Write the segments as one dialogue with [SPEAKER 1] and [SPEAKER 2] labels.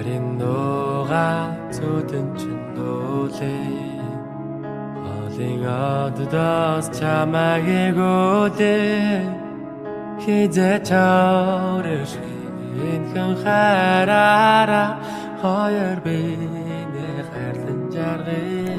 [SPEAKER 1] Харин нууга зүудэн чин дүүлээ Холын оддоос чамайг эгүүлээ Хизээ чорш хинхэн хараараа Хоёр бинэ хайрлан жаргая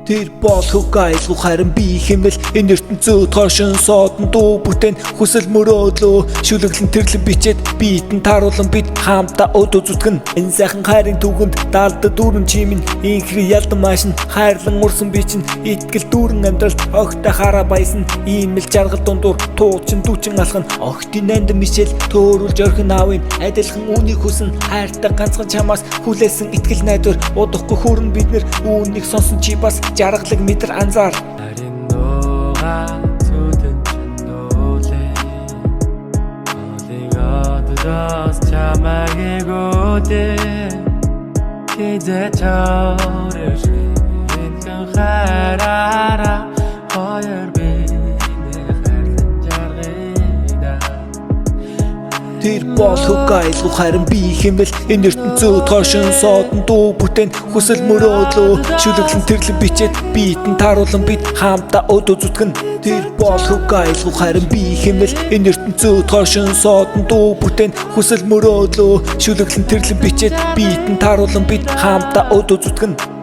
[SPEAKER 2] Тэр бол хөг айлгуу харин би хэмэл энэ ертөнцөө тоошин содон дуу бүтээн хүсэл мөрөөдлөө шүлэглэн тэрлэн бичээд биетэн тааруулан бид хамтаа өдөө зүтгэн энэ сайхан хайрын түгэнд даалда дүүрэн чимэн инхри ялдан маашин хайрлан урсан би чин итгэл дүүрэн амьдралд огтой хараа баясан ийм л жаргал дундуур туучин дүүчин алхан огтын нанд мишэл төөрүүлж орхин аавын адилхан үүнийг хүсэн хайртай ганцхан чамаас хүлээсэн итгэл найдвар удахгүй хүрэн бид нэр үүнийг сонсон чи бас жаргалаг мэдэр анзаар
[SPEAKER 1] Харин нууга зүудэн чин дүүлээ Холын оддоос чамайг эгүүлээ Хизээ чорш хинхэн хараараа Хоёр бинэ хайрлан жаргая
[SPEAKER 2] Тэр бол хөг айлгуу харин би хэмэл энэ ертөнцөө тоошин содон дуу бүтээн хүсэл мөрөөдлөө шүлэглэн тэрлэн бичээд биетэн тааруулан бид хамтаа өдөө зүтгэн Тэр бол хөг айлгуу харин би хэмэл энэ ертөнцөө тоошин содон дуу бүтээн хүсэл мөрөөдлөө шүлэглэн тэрлэн бичээд биетэн тааруулан бид хамтаа өдөө зүтгэн